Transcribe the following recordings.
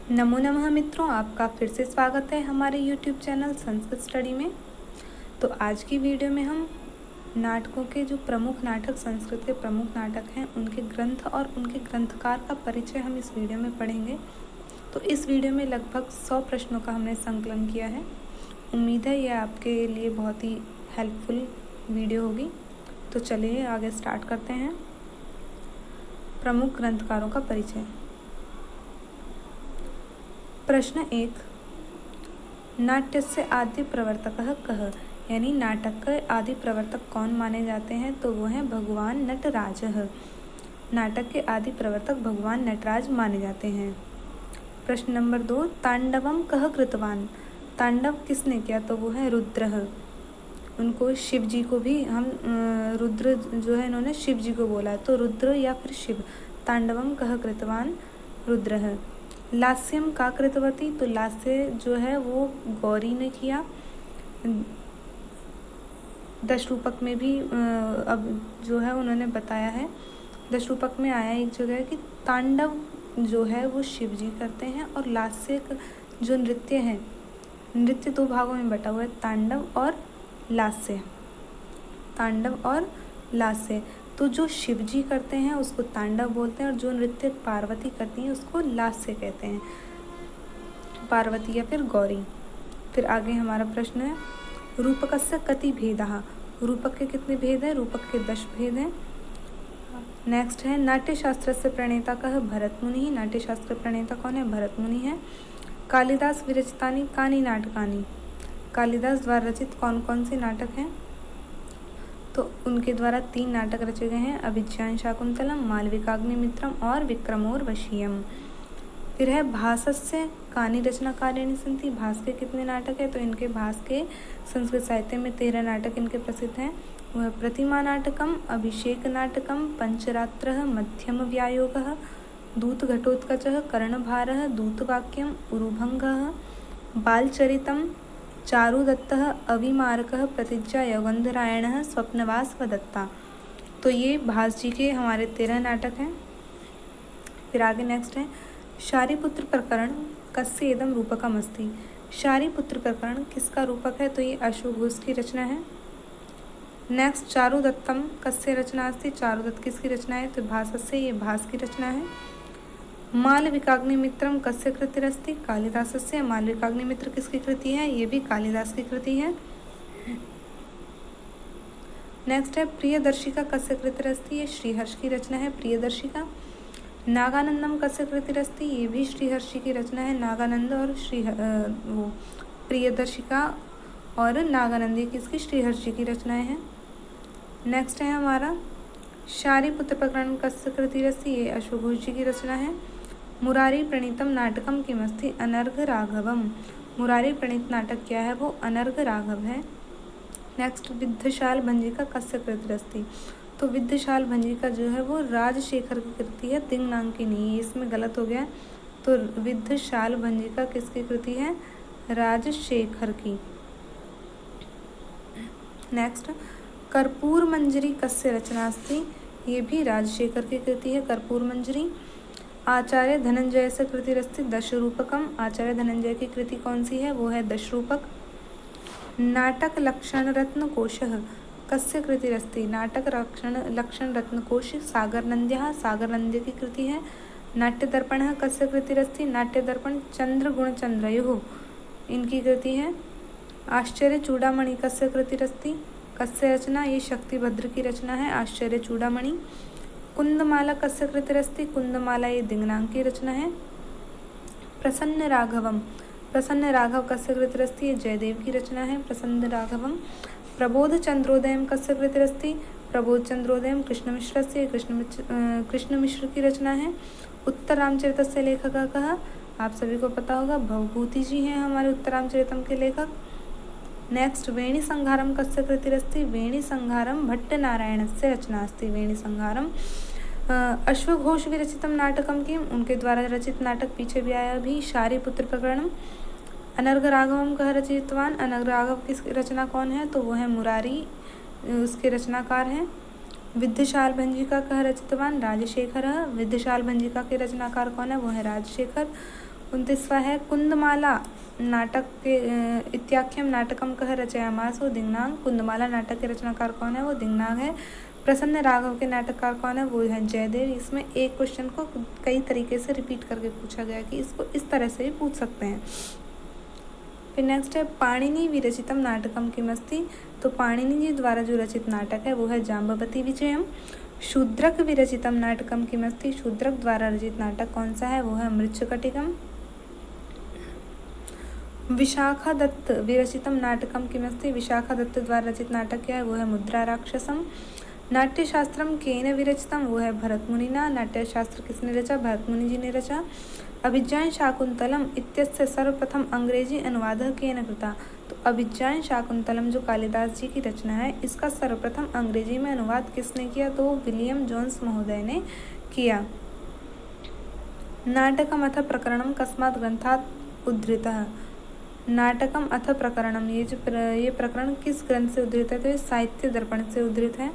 नमो नमः मित्रों, आपका फिर से स्वागत है हमारे YouTube चैनल संस्कृत स्टडी में। तो आज की वीडियो में हम नाटकों के जो प्रमुख नाटक, संस्कृत के प्रमुख नाटक हैं, उनके ग्रंथ और उनके ग्रंथकार का परिचय हम इस वीडियो में पढ़ेंगे। तो इस वीडियो में लगभग 100 प्रश्नों का हमने संकलन किया है। उम्मीद है यह आपके लिए बहुत ही हेल्पफुल वीडियो होगी। तो चलिए आगे स्टार्ट करते हैं। प्रमुख ग्रंथकारों का परिचय। प्रश्न 1, नाट्यस्य आदि प्रवर्तकः कः, यानी नाटक के आदि प्रवर्तक कौन माने जाते हैं? तो वो हैं भगवान नटराजः। नाटक के आदि प्रवर्तक भगवान नटराज माने जाते हैं। प्रश्न नंबर 2, तांडवम कः कृतवान, तांडव किसने किया? तो वो है रुद्रः। उनको शिव जी को भी हम रुद्र जो है इन्होंने शिव जी को बोला है, तो रुद्र या फिर शिव। तांडवम कः कृतवान, रुद्रः। लास्यम का कृतवती, तो लास्य जो है वो गौरी ने किया। दश रूपक में भी अब जो है उन्होंने बताया है, दश रूपक में आया एक जगह कि तांडव जो है वो शिव जी करते हैं, और लास्य जो नृत्य है, नृत्य 2 भागों में बटा हुआ है, तांडव और लास्य। तांडव और लास्य, तो जो शिव जी करते हैं उसको तांडव बोलते हैं, और जो नृत्य पार्वती करती हैं उसको लास्य कहते हैं, पार्वती या फिर गौरी। फिर आगे हमारा प्रश्न है, रूपकस्य कति भेदः, रूपक के कितने भेद हैं? रूपक के 10 भेद हैं। नेक्स्ट है, नाट्यशास्त्रस्य प्रणेता कः, भरत मुनि। नाट्यशास्त्र प्रणेता कौन है? भरत मुनि है। कालिदास विरचितानि कानि नाटकानि, कालिदास द्वारा रचित कौन कौन से नाटक हैं? तो उनके द्वारा 3 नाटक रचे गए हैं, अभिज्ञान शाकुंतलम, मालविकाग्निमित्रम और विक्रमोर्वशीयम। फिर है, भासस्य कानि रचनाकार्याणि सन्ति, भास के कितने नाटक है? तो इनके भास के संस्कृत साहित्य में 13 नाटक इनके प्रसिद्ध हैं। वह प्रतिमा नाटकम, अभिषेक नाटकम, पंचरात्रः, मध्यम व्यायोगः, दूतघटोत्कचः, कर्णभारः, दूतवाक्यम, उरुभंगः, बालचरितम, चारुदत्तः, अविमारकः, प्रतिज्ञा, यौगंधरायणः, स्वप्नवास व दत्ता। तो ये भास जी के हमारे 13 नाटक हैं। फिर आगे नेक्स्ट है, शारिपुत्र प्रकरण कस्य इदं रूपकम् अस्ति, शारिपुत्र प्रकरण किसका रूपक है? तो ये अश्वघोष की रचना है। नेक्स्ट, चारुदत्तम कस्य रचना अस्ति, चारुदत्त किसकी रचना है? तो भासस्य, ये भास की रचना है। मालविकाग्निमित्रम कस्य कृतिरस्ति, कालिदासस्य। मालविकाग्निमित्र किसकी कृति है? ये भी कालिदास की कृति है। नेक्स्ट है, प्रियदर्शिका कस्य कृतिरस्ति, ये श्रीहर्ष की रचना है, प्रियदर्शिका। नागानंदम कस्य कृतिरस्ति, ये भी श्रीहर्षि की रचना है, नागानंद और वो प्रियदर्शिका और नागानंद, ये किसकी? श्रीहर्षि की रचनाएं हैं। नेक्स्ट है हमारा, शारिपुत्र प्रकरण कस्य कृतिरस्ति, ये अश्वघोष जी की रचना है। मुरारी प्रणीतम नाटकम किमस्ति, अनर्घ राघवम। मुरारी प्रणीत नाटक क्या है? वो अनर्घ राघव है। नेक्स्ट, विद्धशाल भंजिका कस्य कृतिरस्ति, तो विद्धशाल भंजिका जो है वो राजशेखर की कृति है, दिंगनांग की नहीं है, इसमें गलत हो गया। तो विद्धशाल भंजिका किसकी कृति है? राजशेखर की। नेक्स्ट, कर्पूर मंजरी कस्य रचनास्ति, ये भी राजशेखर की कृति है, कर्पूर मंजरी। आचार्य धनंजय से कृतिरस्ति दश रूपकम, आचार्य धनंजय की कृति कौन सी है? वो है दश रूपक। नाटक लक्षण रत्न कोशः कस्य कृतिरस्ति, नाटक लक्षण रत्न कोश सागर नंद्यः, सागर नंद्य की कृति है। नाट्य दर्पणः कस्य कृतिरस्ति, नाट्य दर्पण चंद्र गुण चंद्रयोः इनकी कृति है। आश्चर्य चूड़ामणि कस्य कृतिरस्ति, कस्य रचना, ये शक्तिभद्र की रचना है, आश्चर्य चूड़ामणि। कुंदमाला कस्य कृतिरस्ति, कुंदमाला ये दिंगनांग की रचना है। प्रसन्न राघवम, प्रसन्न राघव कस्य कृतिरस्ति, ये जयदेव की रचना है, प्रसन्न राघवम। प्रबोध चंद्रोदयम कस्य कृतिरस्ति, प्रबोध चंद्रोदयम कृष्ण मिश्र से, कृष्ण मिश्र की रचना है। उत्तर रामचरितस्य लेखक कहा, आप सभी को पता होगा, भवभूति जी हैं हमारे उत्तर रामचरितम के लेखक। नेक्स्ट, वेणी संहारम कस्य कृतिरस्ति, वेणी संहारम भट्ट नारायणस्य रचना अस्ति, वेणी संहारम। अश्वघोष विरचितम नाटकम की, उनके द्वारा रचित नाटक पीछे भी आया अभी, शारिपुत्र प्रकरणम। अनर्घ राघवम कह रचितवान, अनर्घ राघव की रचना कौन है? तो वो है मुरारी, उसके रचनाकार हैं। विद्धशाल भंजिका कह रचितवान, राजशेखर। विद्धशाल भंजिका के रचनाकार कौन है? वो है राजशेखर। 29वां है कुंदमाला नाटक के इत्याख्यम नाटकम कह रचयामास, वो दिंगनाग। कुंदमाला नाटक के रचनाकार कौन है? वो दिंगनाग है। प्रसन्न राघव के नाटककार कौन है? वो है जयदेव। इसमें एक क्वेश्चन को कई तरीके से रिपीट करके पूछा गया कि इसको इस तरह से भी पूछ सकते हैं। फिर नेक्स्ट है पाणिनि विरचितम नाटकम किमस्ति, तो पाणिनि जी द्वारा जो रचित नाटक है वो है जाम्बवती विजयम। शूद्रक विरचितम नाटकम किमस्ति, शूद्रक द्वारा रचित नाटक कौन सा है? वो है मृच्छकटिकम। विशाखा दत्त विरचितम नाटकम किमस्ति, विशाखा दत्त द्वारा रचित नाटक क्या है? वो है मुद्रा राक्षसम। नाट्यशास्त्रम केन विरचितम, वो है भरत मुनिना। नाट्यशास्त्र किसने रचा? भरत मुनि जी ने रचा। अभिज्ञान शाकुंतलम इत्यस्य सर्वप्रथम अंग्रेजी अनुवादः केन कृता, तो अभिज्ञान शाकुंतलम जो कालिदास जी की रचना है इसका सर्वप्रथम अंग्रेजी में अनुवाद किसने किया? तो विलियम जोन्स महोदय ने किया। नाटकम अथ प्रकरणम कस्मात् ग्रंथात् उद्धृतः, नाटकम अथ प्रकरणम ये प्रकरण किस ग्रंथ से उद्धृत है? तो ये साहित्य दर्पण से उद्धृत है।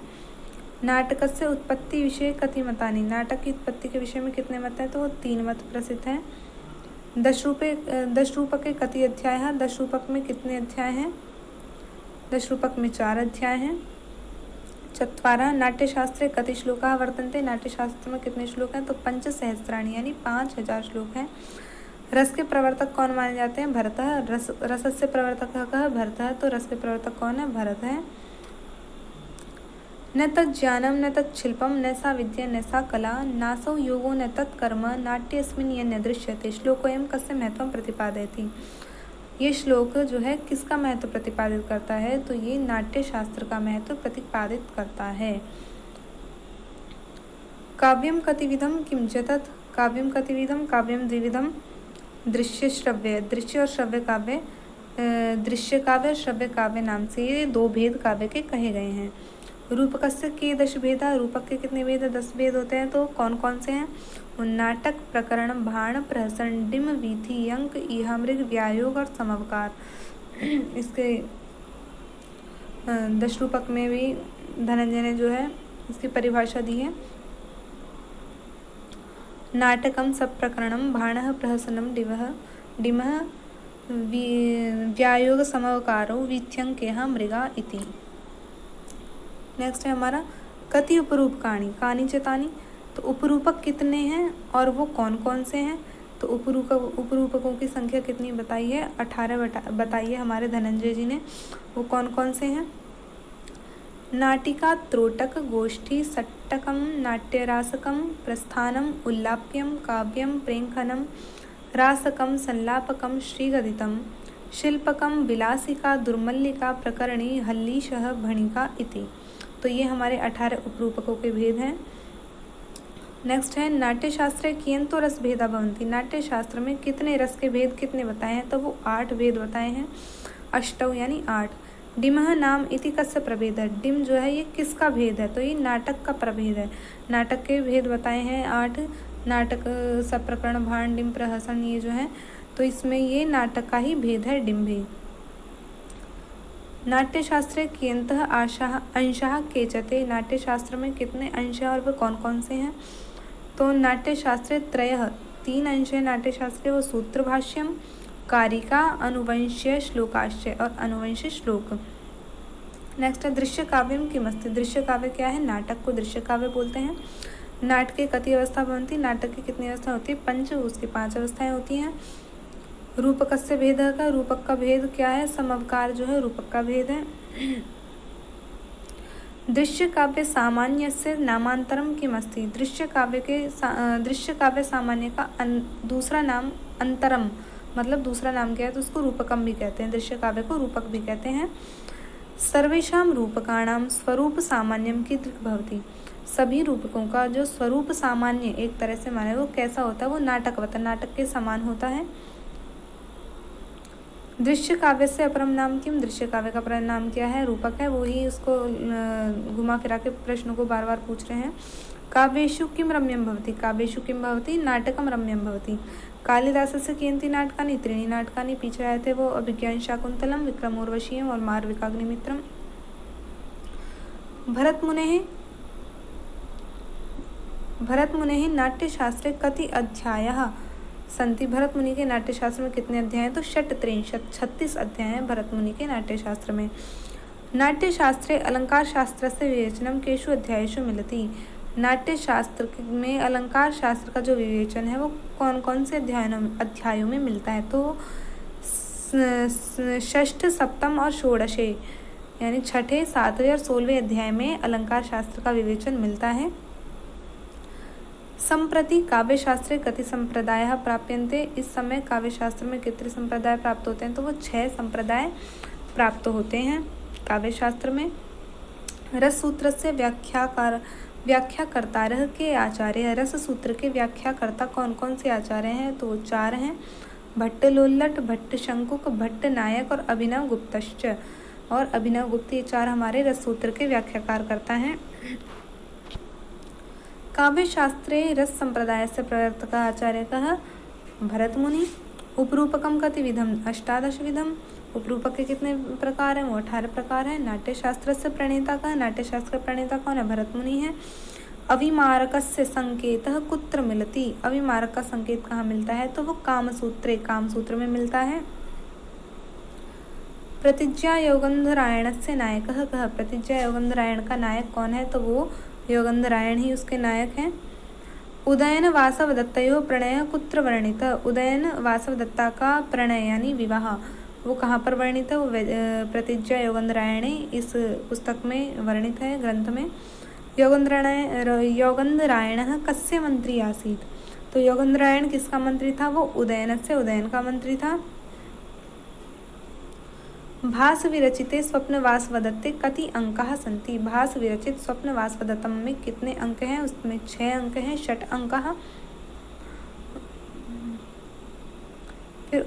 नाटकस्य उत्पत्ति विषय कति मतानि, नाटक की उत्पत्ति के विषय में कितने मत हैं? तो वो 3 मत प्रसिद्ध हैं। दशरूपके कति अध्याय है, दशरूपक में कितने अध्याय हैं? दशरूपक में 4 अध्याय हैं। 4 नाट्यशास्त्रे कति श्लोकाः वर्तन्ते, नाट्यशास्त्र में कितने श्लोक हैं? तो 5,सहस्राणि यानी 5,000 श्लोक हैं। रस के प्रवर्तक कौन माने जाते हैं? भरतः। रसस्य प्रवर्तक कह भरतः, तो रस के प्रवर्तक कौन है? भरत है। न तत् ज्ञानम न तत् शिल्पम न सा विद्या न सा कला नासौ योगो न तत् कर्म नाट्यस्मिन् यन्न दृश्यते, श्लोकोऽयं कस्य महत्वं प्रतिपादयति। ये श्लोक जो है किसका महत्व प्रतिपादित करता है? तो ये नाट्य शास्त्र का महत्व प्रतिपादित करता है। काव्यम कतिविधम किम च तत्, काव्यम कतिविधम, काव्यम द्विविधम, दृश्य श्रव्य, दृश्य और श्रव्य काव्य, दृश्य काव्य श्रव्य काव्य नाम से ये 2 भेद काव्य के कहे गए हैं। रूपकस्य के 10 भेदा, रूपक के कितने भेद? 10 भेद होते हैं। तो कौन कौन से हैं? नाटक, प्रकरण, भाण, प्रहसन, डिम, वीथी, अंक, ईहामृग, व्यायोग और समवकार। इसके 10 रूपक में भी धनंजय ने जो है इसकी परिभाषा दी है। नाटकम सब प्रकरणम, भाणः प्रहसनम, डिमः व्यायोग समवकारो, वीथ्यंकेह मृगा इति। नेक्स्ट है हमारा कति उपरूपकाणि कानि च तानि, तो उपरूपक कितने हैं और वो कौन कौन से हैं? तो उपरूपकों की संख्या कितनी बताई है? 18 बताई है हमारे धनंजय जी ने। वो कौन कौन से हैं? नाटिका, त्रोटक, गोष्ठी, सट्टकम, नाट्यरासकम, प्रस्थानम, उल्लाप्यम, काव्यम, प्रेंखनम, रासकम, संलापकम, श्रीगदितम, शिल्पकम, विलासिका, दुर्मल्लिका, प्रकरणी, हल्लीशः, भणिका इति। तो ये हमारे 18 उपरूपकों के भेद हैं। नेक्स्ट है नाट्यशास्त्रे कियंतो रस भेदा भवन्ति, नाट्यशास्त्र में कितने रस के भेद कितने बताए हैं? तो वो 8 भेद बताए हैं। अष्टौ यानी 8। डिमः नाम इति कस्य प्रभेद है, डिम जो है ये किसका भेद है? तो ये नाटक का प्रभेद है। नाटक के भेद बताए हैं 8। नाटक, सब प्रकरण, भाण, डिम, प्रहसन ये जो है, तो इसमें ये नाटक का ही भेद है, डिम भेद। नाट्यशास्त्रे कियंतः अंशाः केचते, नाट्यशास्त्र में कितने अंश हैं और वे कौन कौन से हैं? तो नाट्यशास्त्रे 3 अंश है नाट्यशास्त्र के, वो सूत्र भाष्यम, कारिका, अनुवंश्य, श्लोकाश्य और अनुवंश्य श्लोक। नेक्स्ट है दृश्य काव्यम किमस्ति, दृश्य काव्य क्या है? नाटक को दृश्य काव्य बोलते हैं। नाटके कति अवस्था बनती, नाटक की कितनी अवस्था होती है? 5, उसकी 5 अवस्थाएं होती हैं। रूपकस्य भेदः का, रूपक का भेद क्या है? समवकार जो है रूपक का भेद है। दृश्य काव्य सामान्यस्य नामांतरम किमस्ति, दृश्य काव्य सामान्य का दूसरा नाम अंतरम, मतलब दूसरा नाम क्या है? तो उसको रूपकम भी कहते हैं, दृश्य काव्य को रूपक भी कहते हैं। सर्वेषां रूपकाणां स्वरूप सामान्यम कीदृक् भवति, सभी रूपकों का जो स्वरूप सामान्य एक तरह से माने वो कैसा होता है? वो नाटकवत, नाटक के समान होता है। दृश्य काव्य से अपरम नाम किम, दृश्य काव्य का अपरा नाम क्या है? रूपक है। वो ही उसको घुमा फिरा के प्रश्न को बार बार पूछ रहे हैं। काव्येषु किम रम्यम भवति, काव्येषु किम भवति, नाटकम रम्यम भवति। कालिदासस्य कियन्ति नाटकानि, 3 नाटकानि, पीछे आए थे वो अभिज्ञान शाकुंतलम, विक्रमोर्वशीयम और मालविकाग्निमित्रम। भरत मुनेः नाट्यशास्त्रे कति अध्यायाः संति। भरत मुनि के नाट्य शास्त्र में कितने अध्याय हैं? तो षट्त्रिंशत् 36 अध्याय हैं भरत मुनि के नाट्य शास्त्र में। नाट्य शास्त्रे अलंकार शास्त्र से विवेचनम केषु अध्यायेषु मिलति। नाट्य शास्त्र में अलंकार शास्त्र का जो विवेचन है वो कौन कौन से अध्यायों में मिलता है? तो षष्ठ, सप्तम और षोडशे यानी छठे, सातवें और 16वें अध्याय में अलंकार शास्त्र का विवेचन मिलता है। संप्रति काव्य शास्त्रे कति संप्रदाय प्राप्यन्ते। इस समय काव्य शास्त्र में कितने संप्रदाय प्राप्त होते हैं? तो वो 6 संप्रदाय प्राप्त होते हैं काव्य शास्त्र में। रस सूत्र से व्याख्याकर्तारः के आचार्य। रस सूत्र के व्याख्याकर्ता कौन कौन से आचार्य हैं? तो वो 4 हैं, भट्ट लोल्लट, भट्ट शंकुक, भट्ट नायक और अभिनव गुप्तश्च। और अभिनव गुप्त, ये 4 हमारे रस सूत्र के व्याख्याकार करता हैं। काव्य शास्त्रे रस संप्रदाय से प्रवर्तक आचार्यः भरत मुनि। उपरूपकम कतिविधम? 18 विधम। उपरूपक के कितने प्रकार हैं? वो 18 प्रकार हैं। नाट्य शास्त्र से प्रणेता का, नाट्य शास्त्र का प्रणेता कौन है? भरत मुनि है। अविमारकस्य संकेतः कुत्र मिलति। अविमारक का संकेत कहाँ मिलता है? तो वो कामसूत्रे, कामसूत्र में मिलता है। प्रतिज्ञा योगंधरायणस्य नायकः कः? प्रतिज्ञा योगंधरायण का नायक कौन है? तो वो योगंधरायण ही उसके नायक हैं। उदयन वासव दत्तयोः प्रणय कुत्र वर्णित। उदयन वासव दत्ता का प्रणय यानी विवाह वो कहाँ पर वर्णित है? वो प्रतिज्ञा योगंधरायणे इस पुस्तक में वर्णित है, ग्रंथ में। योगंधरायणः कस्य मंत्री आसीत्। तो योगंधरायण किसका मंत्री था? वो उदयनस्य, उदयन का मंत्री था। भास विरचिते स्वप्नवासवदत्ते कति अंकाः सन्ति। भास विरचित स्वप्नवासवदत्तम में कितने अंक हैं? उसमें 6 अंक हैं, षट् अंकाः। फिर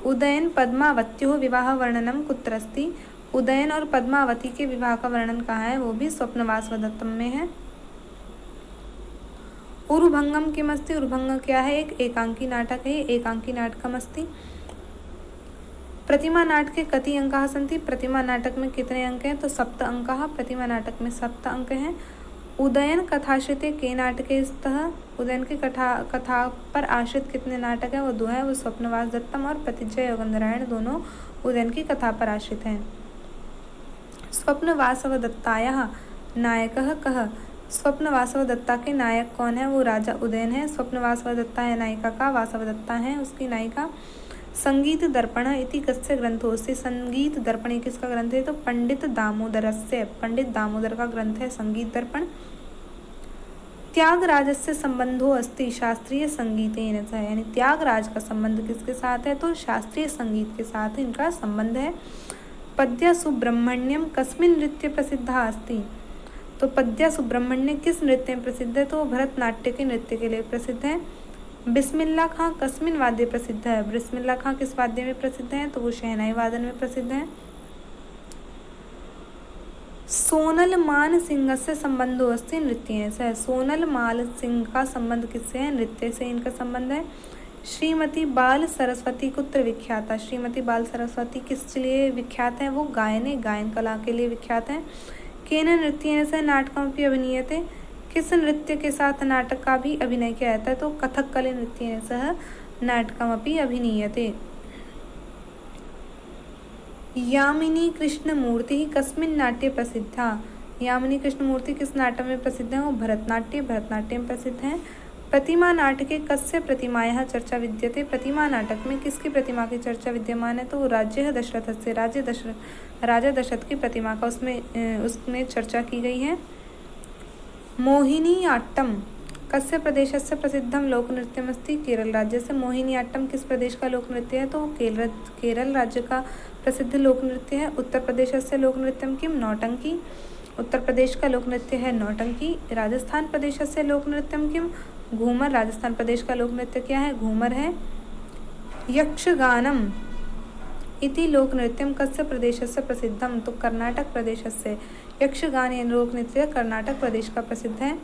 उदयन पद्मावत्योः विवाह वर्णनम कुत्र अस्ति। उदयन और पद्मावती के विवाह का वर्णन कहाँ है? वो भी स्वप्नवासवदत्तम में है। उरुभंगम किमस्ति। उरुभंग क्या है? एक एकांकी नाटक है, एकांकी नाटकम अस्ति। प्रतिमा नाटके कति अंकाः सन्ति। प्रतिमा नाटक में कितने अंक हैं? तो 7 अंकाः। प्रतिमा नाटक में 7 अंक हैं। उदयन कथाश्रिते के नाटके स्तः। उदयन की कथा पर आश्रित कितने नाटक हैं? वो 2 हैं, वो स्वप्नवास दत्तम और प्रतिज्ञा योगंधरायण, दोनों उदयन की कथा पर आश्रित हैं। स्वप्नवासवदत्तायाः नायकः कः। स्वप्नवासवदत्ता के नायक कौन है? वो राजा उदयन है। स्वप्नवासवदत्ता है नायिका का, वासवदत्ता है उसकी नायिका। संगीत दर्पण इति कस्य ग्रंथोऽस्ति। संगीत दर्पण किसका ग्रंथ है? तो पंडित दामोदरस्य, पंडित दामोदर का ग्रंथ है संगीत दर्पण। त्यागराजस्य संबंधो अस्ति शास्त्रीय संगीतेन सह। यानी त्यागराज का संबंध किसके साथ है? तो शास्त्रीय संगीत के साथ इनका संबंध है। पद्य सुब्रह्मण्यम कस्मिन् नृत्य प्रसिद्धा अस्ति। तो पद्य सुब्रह्मण्य किस नृत्य में प्रसिद्ध है? तो भरतनाट्य के नृत्य के लिए प्रसिद्ध है। बिस्मिल्लाह खां कस्मिन् वाद्य प्रसिद्ध है। बिस्मिल्लाह खां किस वाद्य में प्रसिद्ध है? तो वो शहनाई वादन में प्रसिद्ध है। सोनल मान सिंह से संबंधो अस्ति नृत्य से। सोनल माल सिंह का संबंध किससे है? नृत्य से इनका संबंध है। श्रीमती बाल सरस्वती कुत्र विख्याता। श्रीमती बाल सरस्वती किस लिए विख्यात है? वो गायन कला के लिए विख्यात है। केन नृत्येन सह नाटकमपि अभिनीयते। किस नृत्य के साथ नाटक का भी अभिनय किया जाता है? तो कथकली नृत्येन सह नाटकमपि अभिनीयते। यामिनी कृष्णमूर्ति कस्मिन् नाट्ये प्रसिद्धा। यामिनी कृष्णमूर्ति किस नाटक में प्रसिद्ध है? वो भरतनाट्य में प्रसिद्ध है। प्रतिमा नाटके कस्य प्रतिमायाः चर्चा विद्यते। प्रतिमा नाटक में किसकी प्रतिमा की चर्चा विद्यमान है? तो वो राज्य दशरथ से, राजा दशरथ की प्रतिमा का उसमें चर्चा की गई है। मोहिनीअट्टम कस्य प्रदेशस्य प्रसिद्धम लोकनृत्यमस्ति। केरल राज्य से। मोहिनीअट्टम किस प्रदेश का लोक नृत्य है? तो केरल राज्य का प्रसिद्ध लोक नृत्य है। उत्तर प्रदेश से लोक नृत्यम किम। नौटंकी। उत्तर प्रदेश का लोक नृत्य है नौटंकी। राजस्थान प्रदेश से लोक नृत्यम किम। घूमर। राजस्थान प्रदेश का लोक नृत्य क्या है? घूमर है। यक्षगानम इति लोक नृत्यम कस्य प्रदेशस्य प्रसिद्धम। तो कर्नाटक प्रदेश से यक्षगान लोक नृत्य कर्नाटक प्रदेश का प्रसिद्ध है।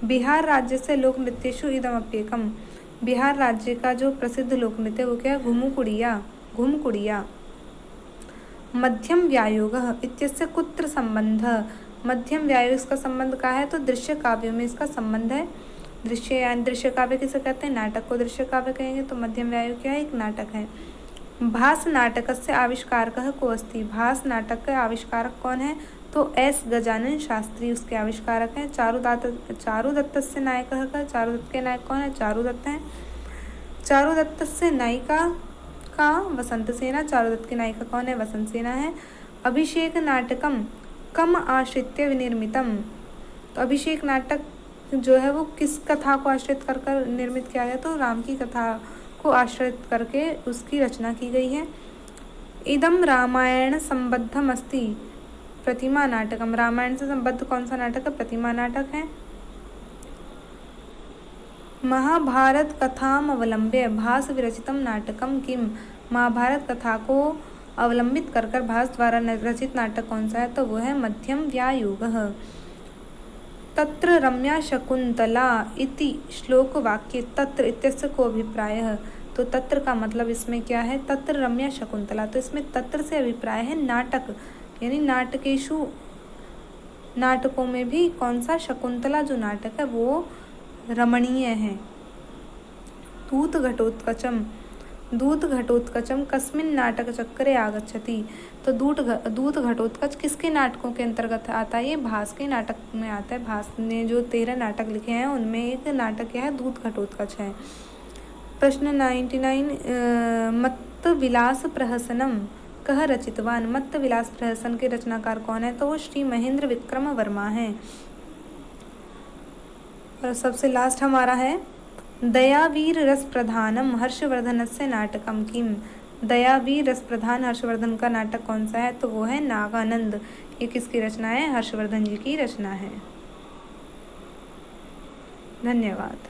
बिहार राज्य से लोक नृत्येषु इदमप्येकम। बिहार राज्य का जो प्रसिद्ध लोक नृत्य वो क्या है? घुमकुड़िया। मध्यम व्यायोगः इत्यस्य कुत्र संबंधः। मध्यम व्यायोग इसका संबंध का है? तो दृश्य काव्यों में इसका संबंध है। दृश्य यानी दृश्य काव्य किसे कहते हैं? नाटक को दृश्य काव्य कहेंगे। तो मध्यम व्यायु क्या है? एक नाटक है। भास नाटकस्य आविष्कारकः को अस्ति। भास नाटक का आविष्कारक कौन है? तो एस गजानन शास्त्री उसके आविष्कारक हैं। चारुदत्तस्य नायकः का, चारुदत्त के नायक कौन है? चारुदत्त हैं। चारुदत्तस्य नायिका का वसंत सेना, चारुदत्त की नायिका कौन है? वसंत सेना है। अभिषेक नाटकम कम आश्रित्य विनिर्मितम। तो अभिषेक नाटक जो है वो किस कथा को आश्रित कर कर निर्मित किया गया? तो राम की कथा को आश्रित करके उसकी रचना की गई है। इदम रामायण संबद्धम अस्ति प्रतिमा नाटकम। रामायण से संबद्ध कौन सा नाटक है? प्रतिमा नाटक है। महाभारत कथाम अवलंब्य भास विरचितम नाटकम किम। महाभारत कथा को अवलंबित कर कर भास द्वारा रचित नाटक कौन सा है? तो वो है मध्यम व्यायुगः। तत्र रम्या शकुंतला इति श्लोक वाक्य तत्र इत्यस्य को अभिप्रायः। तो तत्र का मतलब इसमें क्या है? तत्र रम्या शकुंतला। तो इसमें तत्र से अभिप्राय है नाटक, यानी नाटकेशु, नाटकों में भी कौन सा? शकुंतला जो नाटक है वो रमणीय है। दूत घटोत्कचम, दूत घटोत्कचम कस्मिन् नाटक चक्रे आगच्छति। तो दूत घटोत्कच किसके नाटकों के अंतर्गत आता है? ये भास के नाटक में आता है। भास ने जो 13 नाटक लिखे हैं उनमें एक नाटक क्या है? दूत घटोत्कच है। प्रश्न 99 मत्त विलास प्रहसनम कह रचितवान। मत्त विलास प्रहसन के रचनाकार कौन है? तो वो श्री महेंद्र विक्रम वर्मा है। और सबसे लास्ट हमारा है दयावीर रस प्रधानम हर्षवर्धनस्य नाटकम किम। दयावीर रस प्रधान हर्षवर्धन का नाटक कौन सा है? तो वो है नागानंद। ये किसकी रचना है? हर्षवर्धन जी की रचना है। धन्यवाद।